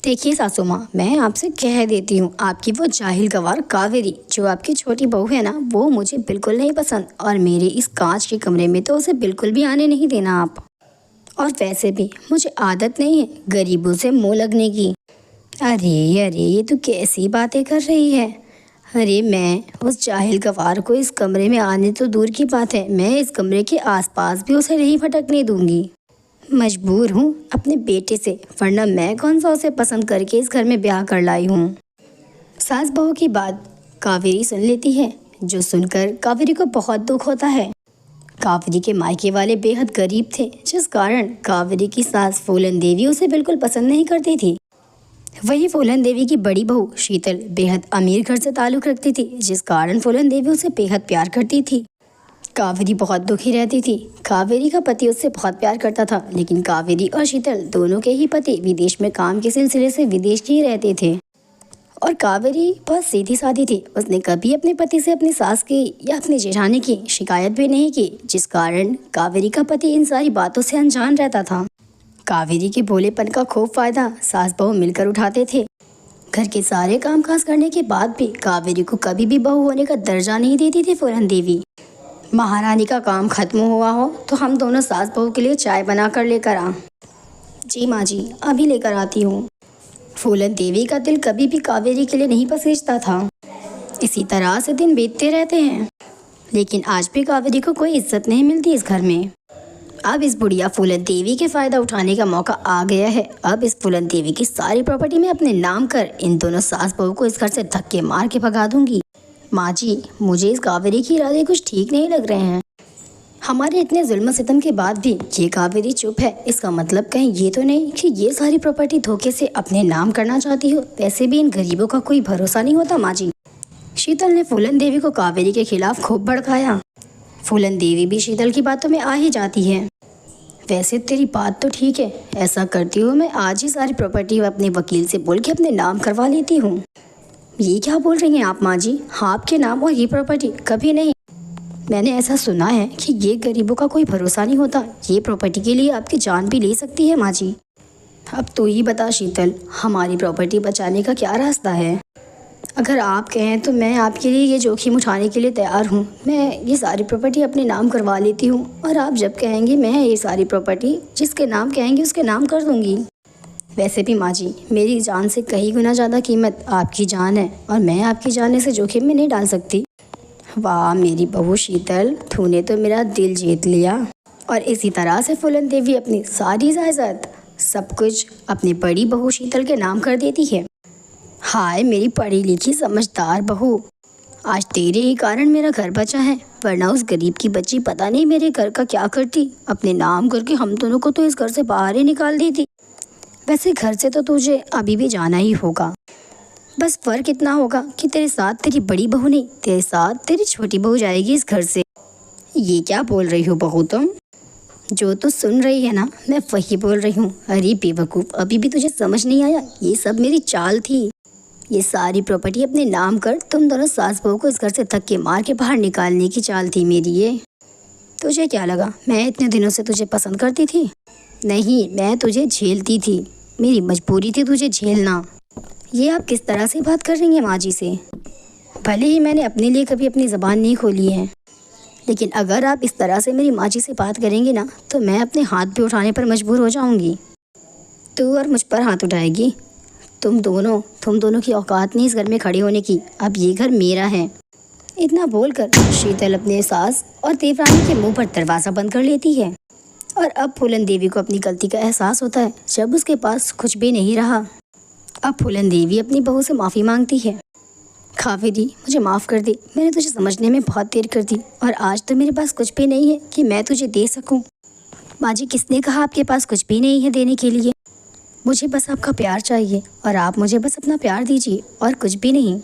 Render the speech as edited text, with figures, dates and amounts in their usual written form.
देखिए सासू माँ, मैं आपसे कह देती हूँ, आपकी वो जाहिल गंवार कावेरी जो आपकी छोटी बहू है ना, वो मुझे बिल्कुल नहीं पसंद। और मेरे इस कांच के कमरे में तो उसे बिल्कुल भी आने नहीं देना आप। और वैसे भी मुझे आदत नहीं है गरीबों से मुंह लगने की। अरे अरे, ये तू कैसी बातें कर रही है। अरे मैं उस जाहिल गंवार को इस कमरे में आने तो दूर की बात है, मैं इस कमरे के आसपास भी उसे नहीं भटकने दूंगी। मजबूर हूँ अपने बेटे से, वरना मैं कौन सा उसे पसंद करके इस घर में ब्याह कर लाई हूँ। सास बहू की बात कावेरी सुन लेती है, जो सुनकर कावेरी को बहुत दुख होता है। कावेरी के मायके वाले बेहद गरीब थे, जिस कारण कावेरी की सास फूलन देवी उसे बिल्कुल पसंद नहीं करती थी। वही फूलन देवी की बड़ी बहू शीतल बेहद अमीर घर से ताल्लुक़ रखती थी, जिस कारण फूलन देवी उसे बेहद प्यार करती थी। कावेरी बहुत दुखी रहती थी। कावेरी का पति उससे बहुत प्यार करता था, लेकिन कावेरी और शीतल दोनों के ही पति विदेश में काम के सिलसिले से विदेश ही रहते थे। और कावेरी बहुत सीधी सादी थी, उसने कभी अपने पति से अपनी सास की या अपनी जेठानी की शिकायत भी नहीं की, जिस कारण कावेरी का पति इन सारी बातों से अनजान रहता था। कावेरी के भोलेपन का खूब फायदा सास बहू मिलकर उठाते थे। घर के सारे कामकाज करने के बाद भी कावेरी को कभी भी बहू होने का दर्जा नहीं देती थी फूलन देवी। महारानी का काम खत्म हुआ हो तो हम दोनों सास बहू के लिए चाय बना कर लेकर आ। जी माँ जी, अभी लेकर आती हूँ। फूलन देवी का दिल कभी भी कावेरी के लिए नहीं पसीजता था। इसी तरह से दिन बीतते रहते हैं, लेकिन आज भी कावेरी को कोई इज्जत नहीं मिलती इस घर में। अब इस बुढ़िया फूलन देवी के फ़ायदा उठाने का मौका आ गया है। अब इस फूलन देवी की सारी प्रॉपर्टी मैं अपने नाम कर इन दोनों सास बहू को इस घर से धक्के मार के भगा दूंगी। माँ जी, मुझे इस कावेरी की इरादे कुछ ठीक नहीं लग रहे हैं। हमारे इतने जुल्म सितम के बाद भी ये कावेरी चुप है, इसका मतलब कहीं ये तो नहीं कि ये सारी प्रॉपर्टी धोखे से अपने नाम करना चाहती हो। वैसे भी इन गरीबों का कोई भरोसा नहीं होता माँ जी। शीतल ने फूलन देवी को कावेरी के खिलाफ खूब भड़काया। फूलन देवी भी शीतल की बातों में आ ही जाती है। वैसे तेरी बात तो ठीक है, ऐसा करती हूँ मैं आज ही सारी प्रॉपर्टी अपने वकील से बोल के अपने नाम करवा लेती हूँ। ये क्या बोल रही हैं आप माँ जी, आपके नाम और ये प्रॉपर्टी? कभी नहीं। मैंने ऐसा सुना है कि ये गरीबों का कोई भरोसा नहीं होता, ये प्रॉपर्टी के लिए आपकी जान भी ले सकती है माँ जी। अब तो ही बता शीतल, हमारी प्रॉपर्टी बचाने का क्या रास्ता है? अगर आप कहें तो मैं आपके लिए ये जोखिम उठाने के लिए तैयार हूँ। मैं ये सारी प्रॉपर्टी अपने नाम करवा लेती हूँ, और आप जब कहेंगे मैं ये सारी प्रॉपर्टी जिसके नाम कहेंगे उसके नाम कर दूँगी। वैसे भी माँ जी, मेरी जान से कई गुना ज़्यादा कीमत आपकी जान है, और मैं आपकी जान इसे जोखिम में नहीं डाल सकती। वाह मेरी बहू शीतल, तूने तो मेरा दिल जीत लिया। और इसी तरह से फूलन देवी अपनी सारी जायदाद सब कुछ अपनी बड़ी बहू शीतल के नाम कर देती है। हाय मेरी पढ़ी लिखी समझदार बहू, आज तेरे ही कारण मेरा घर बचा है, वरना उस गरीब की बच्ची पता नहीं मेरे घर का क्या करती। अपने नाम करके हम दोनों को तो इस घर से बाहर ही निकाल देती। वैसे घर से तो तुझे अभी भी जाना ही होगा, बस फ़र्क इतना होगा कि तेरे साथ तेरी बड़ी बहू नहीं, तेरे साथ तेरी छोटी बहू जाएगी इस घर से। ये क्या बोल रही हो बहू तुम? जो तो सुन रही है ना, मैं वही बोल रही हूँ। अरे बेवकूफ़, अभी भी तुझे समझ नहीं आया? ये सब मेरी चाल थी। ये सारी प्रॉपर्टी अपने नाम कर तुम दोनों सास बहू को इस घर से धक्के मार के बाहर निकालने की चाल थी मेरी ये। तुझे क्या लगा मैं इतने दिनों से तुझे पसंद करती थी? नहीं, मैं तुझे झेलती थी, मेरी मजबूरी थी तुझे झेलना। ये आप किस तरह से बात कर रही हैं माँ जी से? भले ही मैंने अपने लिए कभी अपनी ज़बान नहीं खोली है, लेकिन अगर आप इस तरह से मेरी माँ जी से बात करेंगी ना, तो मैं अपने हाथ भी उठाने पर मजबूर हो जाऊँगी। तू और मुझ पर हाथ उठाएगी? तुम दोनों की औकात नहीं इस घर में खड़े होने की। अब ये घर मेरा है। इतना बोलकर शीतल अपने सास और देवरानी के मुँह पर दरवाज़ा बंद कर लेती है। और अब फूलन देवी को अपनी गलती का एहसास होता है, जब उसके पास कुछ भी नहीं रहा। अब फूलन देवी अपनी बहू से माफ़ी मांगती है। कावेरी, मुझे माफ़ कर दे, मैंने तुझे समझने में बहुत देर कर दी, और आज तो मेरे पास कुछ भी नहीं है कि मैं तुझे दे सकूं। माँ जी, किसने कहा आपके पास कुछ भी नहीं है देने के लिए? मुझे बस आपका प्यार चाहिए, और आप मुझे बस अपना प्यार दीजिए और कुछ भी नहीं।